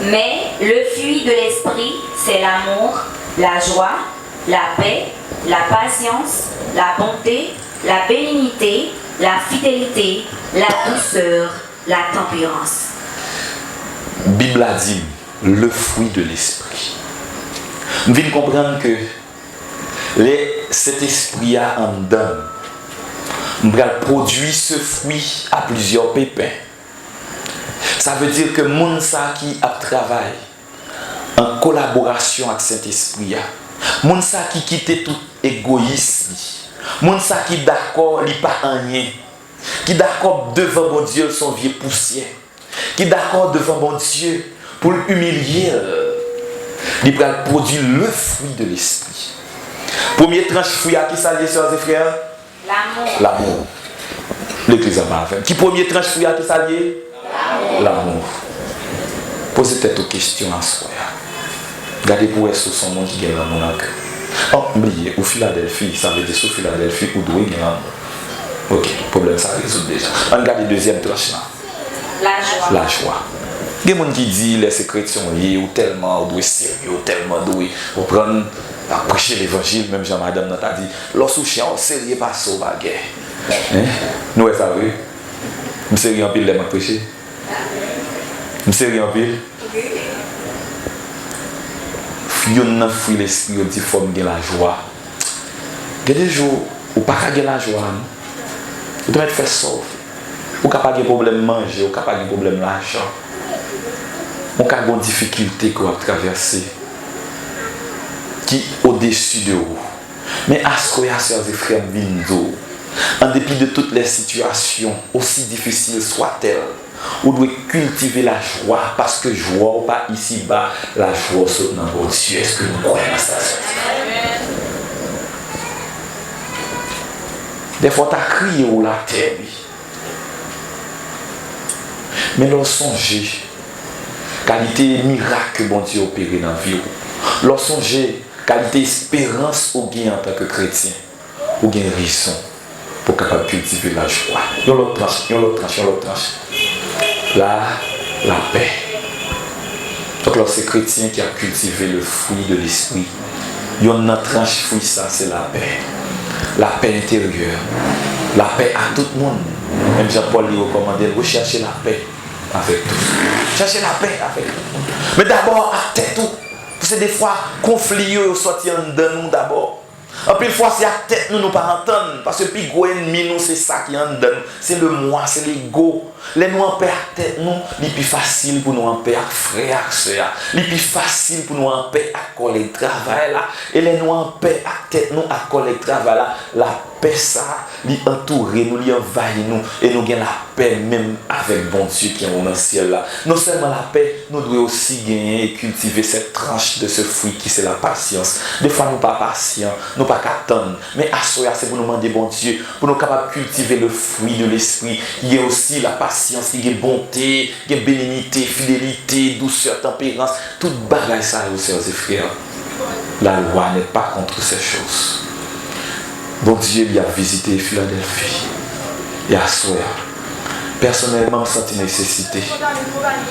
Mais le fruit de l'esprit, c'est l'amour, la joie, la paix, la patience, la bonté, la bénignité, la fidélité, la douceur, la tempérance. Bible a dit le fruit de l'esprit. Nous venons comprendre que cet esprit a en dedans. Nous produit ce fruit à plusieurs pépins. Ça veut dire que moun sa qui a travaillé en collaboration avec cet esprit, moun sa qui quitte tout égoïsme, moun sa qui d'accord, il pas rien, qui d'accord devant mon Dieu son vieux poussière, qui d'accord devant mon Dieu pour l'humilier, il va produire le fruit de l'esprit. Premier tranche fruit à qui ça lié, sœurs et frères? L'amour. L'amour. L'église a fait. Qui premier tranche fruit à qui ça lié? L'amour. Posez peut-être aux questions à soi. Regardez pour est-ce que son monde qui gagne l'amour. Oh, oubliez, au Philadelphie, ça veut dire sous Philadelphie ou doué gagne l'amour. Ok, problème ça résout déjà. On regarde la deuxième tranche là. La joie. La joie. Il y a des gens qui disent les secrétions ou tellement doué sérieux, ou tellement doué. Vous prenez à prêcher l'évangile, même Jean-Madame n'a dit, lorsque chien sérieux pas au baguette. Nous vous savez, je suis sérieux en pile les prêcher. Je suis sérieux en pile. Yon nan fouille l'esprit, dit faut me la joie. Il y a des jours où pas gagner la joie. Vous devez faire sauve. Ou pas de problème manger, ou pas de problème l'argent. On a des difficultés qu'on a traversées qui au-dessus de vous. Mais à ce que les sœurs et frères Vindo, en dépit de toutes les situations, aussi difficiles soient-elles, vous devez cultiver la joie parce que joie ou pas ici-bas, la joie saute dans votre Dieu. Est-ce que nous croyons à ça? Des fois, tu as crié ou la terre. Mais lorsqu'on songe, qualité miracle que bon Dieu a opéré dans la vie. Lorsqu'on songe, qualité espérance au gain en tant que chrétien, ou gain raison pour capable cultiver la joie. Yon l'autre tranche. Là, la paix. Donc lorsque chrétien qui a cultivé le fruit de l'esprit, yon notre tranche fruit ça, c'est la paix. la paix intérieure, la paix à tout le monde. Même Jean-Paul lui recommandait rechercher la paix avec tous. Chercher la paix avec tout le monde. Mais d'abord, à tête tout. Parce que des fois, conflit sorti de nous d'abord. En plus, fois, c'est à tête nous pas entendre. Parce que puis gros ennemi nous, c'est ça qui est en dedans. C'est le moi, c'est l'ego. Les nous en paix à tête nous, c'est plus facile pour nous en paix à frère, sœur. C'est plus facile pour nous en paix à collègue travail là. Et les nous en paix à tête nous, à collègue travail là. La paix ça, lui entourer nous, lui envahir nous. Et nous gagnons la paix même avec bon Dieu qui est dans le ciel là. Non seulement la paix, nous devons aussi gagner et cultiver cette tranche de ce fruit qui c'est la patience. Des fois nous pas patients, nous pas qu'attendre. Mais à soi, c'est pour nous demander bon Dieu, pour nous capables de cultiver le fruit de l'esprit. Il y a aussi la patience, il y a bonté, il y a bénignité, fidélité, douceur, tempérance. Toute bagaille ça, aux sœurs et frères. La loi n'est pas contre ces choses. Bon Dieu, il a visité Philadelphie. Et à soi, personnellement, je sens nécessité.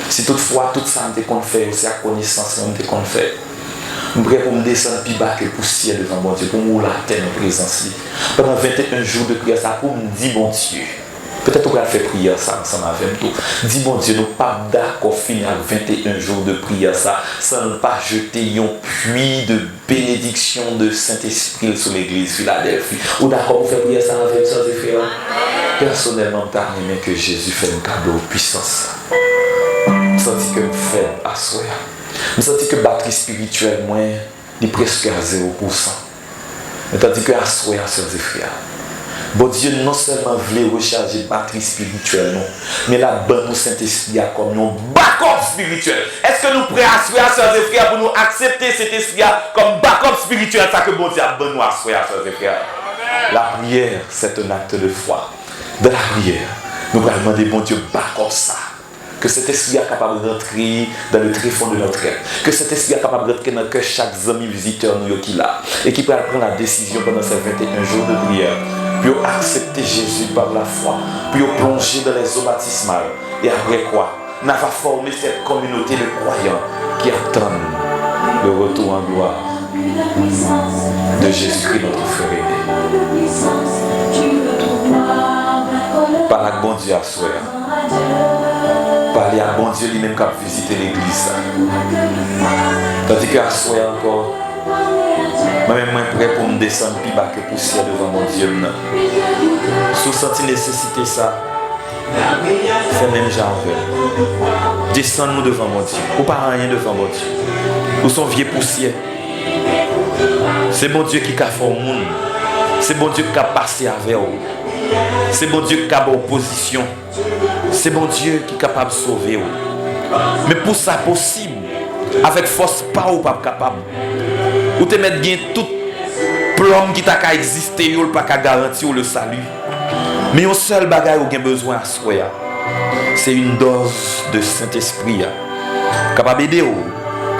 Si toutefois, tout ça qu'on fait, c'est à connaissance qu'on fait. Je suis prêt pour me descendre plus bas que le poussière devant bon Dieu, pour me la terre en présence. Pendant 21 jours de prière, ça pour me dire bon Dieu. Peut-être qu'on va faire prière ça ensemble avec nous. Dis bon Dieu, nous pas d'accord finir avec 21 jours de prière ça, sans ne pas jeter un puits de bénédiction de Saint-Esprit sur l'église Philadelphie. Ou d'accord pour faire prière ça avec ça, et frères? Personnellement, je aimé que Jésus fait un cadeau de puissance. Je sens que je fais à soi. Je sens que la batterie spirituelle, moi, est presque à 0%. Mais tandis que à soi, sœurs et frères, bon Dieu non seulement voulait recharger la batterie spirituelle, non, mais la bonne Saint-Esprit a comme un backup spirituel. Est-ce que nous prêts à soi, sœurs et frères, pour nous accepter cet esprit comme backup spirituel, ça que bon Dieu a bon nous à soi, sœurs et frères? La prière, c'est un acte de foi. Dans la prière, nous allons demander bon Dieu backup ça. Que cet esprit est capable de rentrer dans le tréfonds de notre cœur. Que cet esprit est capable de rentrer dans le cœur chaque ami visiteur nous qui l'a. Et qui peut prendre la décision pendant ces 21 jours de prière. Pour accepter Jésus par la foi. Pour plonger dans les eaux baptismales. Et après quoi? Nous va former cette communauté de croyants qui attendent le retour en gloire de Jésus-Christ notre frère aîné. Par la bon Dieu à soi. Parler à bon Dieu lui-même qui a visité l'église. Tandis qu'à soi encore, moi-même je suis prêt pour me descendre plus bas que poussière devant mon Dieu. Si vous sentez nécessité ça, c'est même genre. Descends-nous devant mon Dieu. Ou pas rien devant mon Dieu. Ou son vieux poussière. C'est mon Dieu qui a fait le monde. C'est bon Dieu qui a passé avec vous. C'est bon Dieu qui a opposition. C'est bon Dieu qui est capable de sauver vous. Mais pour ça possible, avec force pas ou pas capable. Ou te mettre bien tout plan qui t'a existé ou pas qu'à garantir le salut. Mais un seul bagage où vous avez besoin à soi, c'est une dose de Saint-Esprit capable d'aider vous.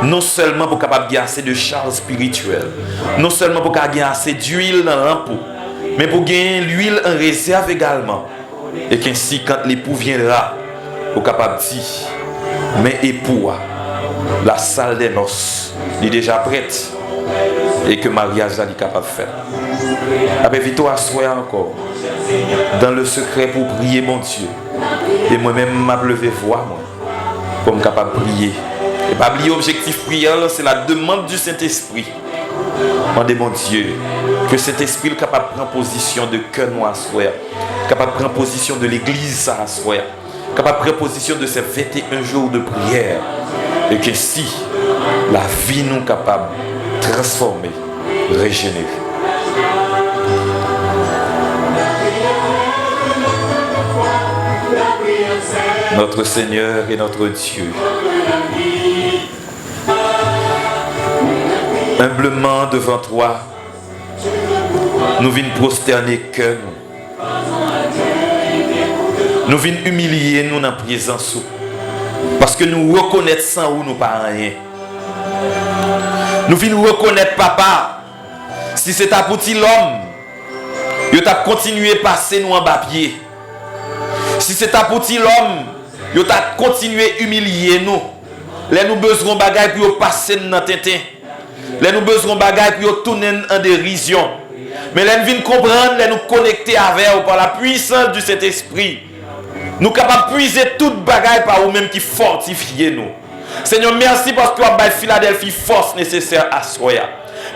Non seulement pour capable gagner assez de charge spirituelle, non seulement pour gagner assez d'huile dans l'ampoule, mais pour gagner l'huile en réserve également. Et qu'ainsi, quand l'époux viendra, vous capable de dire, mais époux, la salle des noces est déjà prête et que mariage est capable de faire. Avec vite à soi encore, dans le secret pour prier mon Dieu. Et moi-même, m'a levé voir moi, comme capable de prier. Et pas oublier l'objectif prière, c'est la demande du Saint-Esprit. Demandez mon Dieu que cet esprit est capable de prendre position de cœur nous à soi, capable de prendre position de l'église à soi, capable de prendre position de ces 21 jours de prière. Et que si la vie nous est capable de transformer, régénérer. Notre Seigneur et notre Dieu, humblement devant toi, nous venons prosterner que nous venons humilier nous dans la présence parce que nous reconnaissons sans où nous pas rien. Nous venons reconnaître papa, si c'est ta petit l'homme, il t'a continué à passer nous en bas pied. Si c'est ta petit l'homme, il t'a continué à humilier nous. Là nous besoin de bagaille pour passer dans tintin. Là nous besoin de bagaille pour tourner en dérision. Mais là, nous venons comprendre, là, nous connecter avec eux par la puissance du Saint-Esprit. Nous sommes capables de puiser toute bagaille par vous-même qui fortifie nous. Seigneur, merci parce que vous avez Philadelphie force nécessaire à Soya.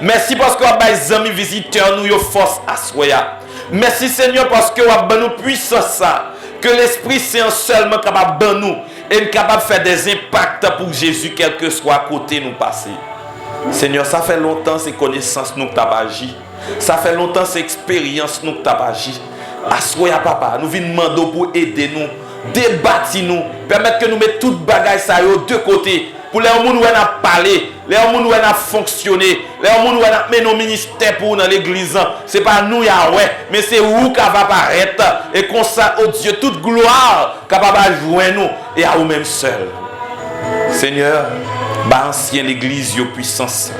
Merci parce que vous avez des amis visiteurs, nous force à Soya. Merci Seigneur parce que vous avez nous puissance ça. Que l'Esprit Saint seulement capable de nous et capable de faire des impacts pour Jésus, quel que soit à côté nous passer. Seigneur, ça fait longtemps ces connaissances nous t'as agi. Ça fait longtemps ces expériences nous t'as agi. Assoya papa, nous venons demander pour aider nous, débattre nous, permettre que nous mettions toute bagaille ça de côté. Pour les gens qui ont parlé, les gens qui ont fonctionné, les gens qui ont mis nos ministères pour dans l'église, ce n'est pas nous, Yahweh, mais c'est vous qui va apparaître. Et comme ça, oh Dieu, toute gloire capable de jouer nous et à vous-même seul. Seigneur, bah ancien l'église yo puissance.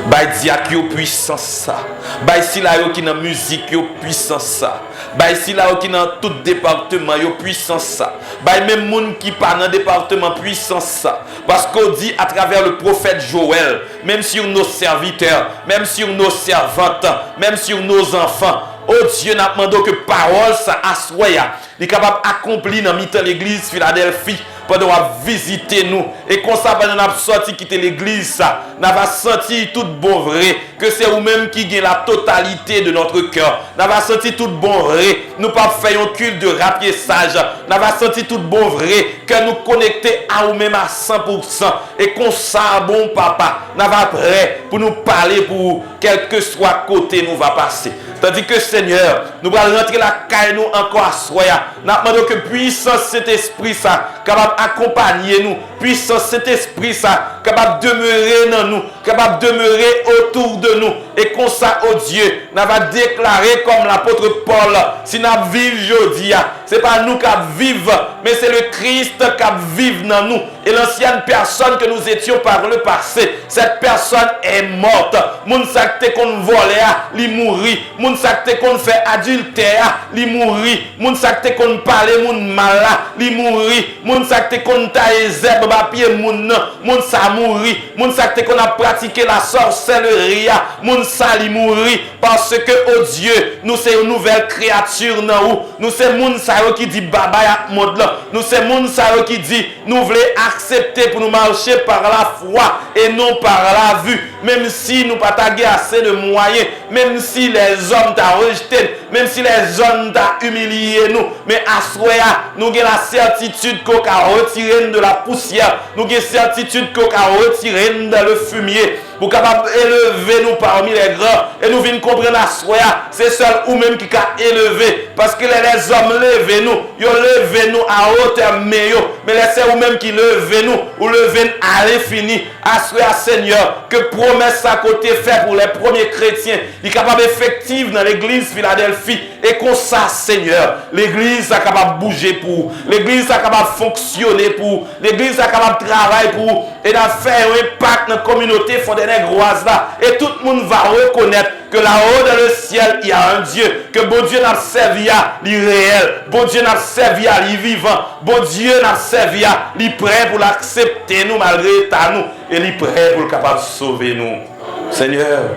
Bah diacre yo puissance ça. Bah ici là yo qui dans musique yo puissance ça. Bah ici là yo qui dans tout département yo puissance ça. Bah même monde qui pas dans département puissance ça. Parce qu'on dit à travers le prophète Joël, même sur nos serviteurs, même sur nos servantes, même sur nos enfants, oh Dieu, n'a demandé que parole ça assoya, il est capable d'accomplir dans l'église Philadelphie pendant visiter nous et comme ça pendant n'a sorti quitter l'église ça, n'a va sentir tout bon vrai que c'est vous-même qui gagne la totalité de notre cœur. N'a va sentir tout bon vrai, nous pas faire un culte de rapiessage. N'a va sentir tout bon vrai que nous connecter à vous-même à 100% et qu'on ça bon papa, n'a va prêt pour nous parler pour quel que soit côté nous va passer. Tandis que Seigneur, nous allons rentrer la caille nous encore à soya. Nous demandons que puissance cet esprit ça, capable d'accompagner nous. Puissance cet esprit ça, capable de demeurer dans nous, capable de demeurer autour de nous. Et comme ça, oh Dieu, nous allons déclarer comme l'apôtre Paul, si nous vivons aujourd'hui, ce n'est pas nous qui vivons, mais c'est le Christ qui vit dans nous. Et l'ancienne personne que nous étions par le passé, cette personne est morte. Moun sakte qu'on volait, il mourit. Moun sakte qu'on fait adultère, il mourit. Moun sakte qu'on parle, moun malade, il mourit. Moun sakte qu'on taille zèbre papier, moun sa mourit. Moun sakte qu'on a pratiqué la sorcellerie, moun sa li mourit. Parce que, oh Dieu, nous c'est une nouvelle créature dans nous. Nous c'est moun sa qui dit baba ya monde là. Nous c'est moun sa qui dit nous voulons accepter pour nous marcher par la foi et non par la vue. Même si nous pas tagué assez de moyens, même si les hommes t'ont rejeté, même si les hommes t'ont humilié nous, mais à soya, nous avons la certitude qu'on a retiré de la poussière, nous avons la certitude qu'on a retiré dans le fumier, pour capable élever nous parmi les grands, et nous venons comprendre à soya, c'est seul ou même qui a élevé, parce que les hommes lèvent nous, ils lèvent nous à hauteur meilleure, mais c'est ou même qui lèvent nous, ou lèvent à l'infini, à soya Seigneur, que promesse à côté fait pour les premiers chrétiens, il est capable effectif dans l'église Philadelphie, et comme ça Seigneur, l'église est capable de bouger pour, l'église est capable de fonctionner pour, l'église est capable de travailler pour, et de faire un impact dans la communauté fondée groise là, et tout le monde va reconnaître que là-haut dans le ciel, il y a un Dieu, que bon Dieu n'a servi à l'irréel, bon Dieu n'a servi à l'ivivant, bon Dieu n'a servi à l'prêt pour l'accepter nous malgré ta nous, et l'prêt pour le capable de sauver nous. Seigneur,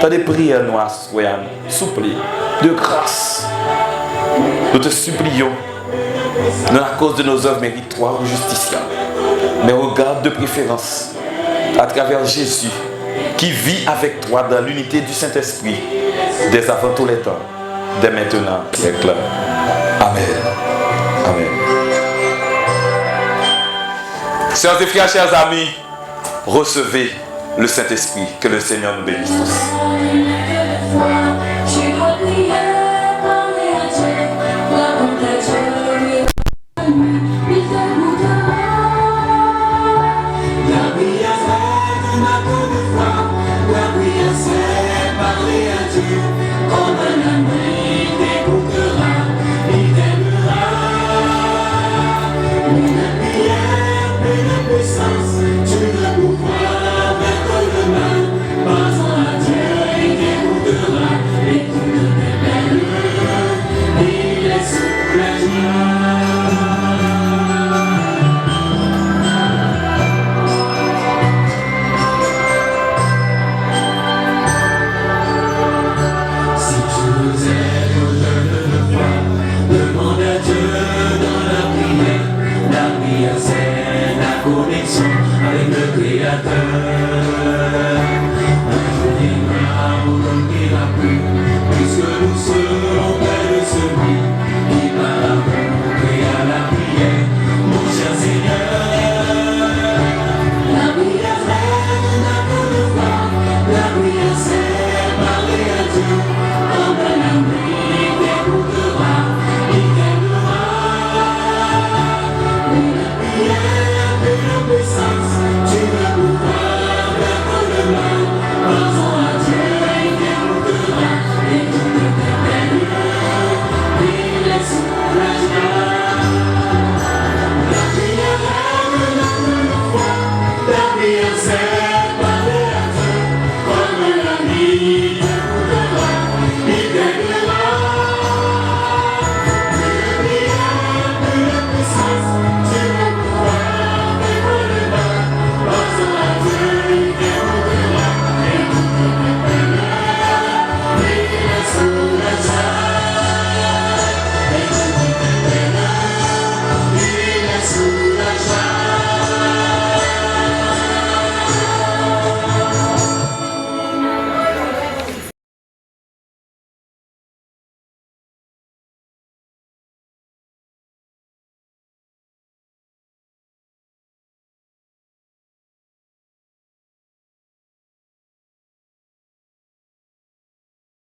t'as des prières nous à soyons, supplie, de grâce. Nous te supplions, non à cause de nos œuvres méritoires ou justiciables, mais regarde de préférence à travers Jésus qui vit avec toi dans l'unité du Saint-Esprit dès avant tous les temps, dès maintenant, siècle. Amen. Amen. Chers et frères, chers amis, recevez le Saint-Esprit. Que le Seigneur nous bénisse tous. Si connexion avec le Créateur. Un jour viendra où l'on n'ira plus, puisque nous serons près de celui qui par l'amour créa la prière, mon cher Seigneur. La prière rêve d'un peu de foi, la prière c'est parler à Dieu, en plein amour il t'écoutera, il t'aidera. La prière est de puissance.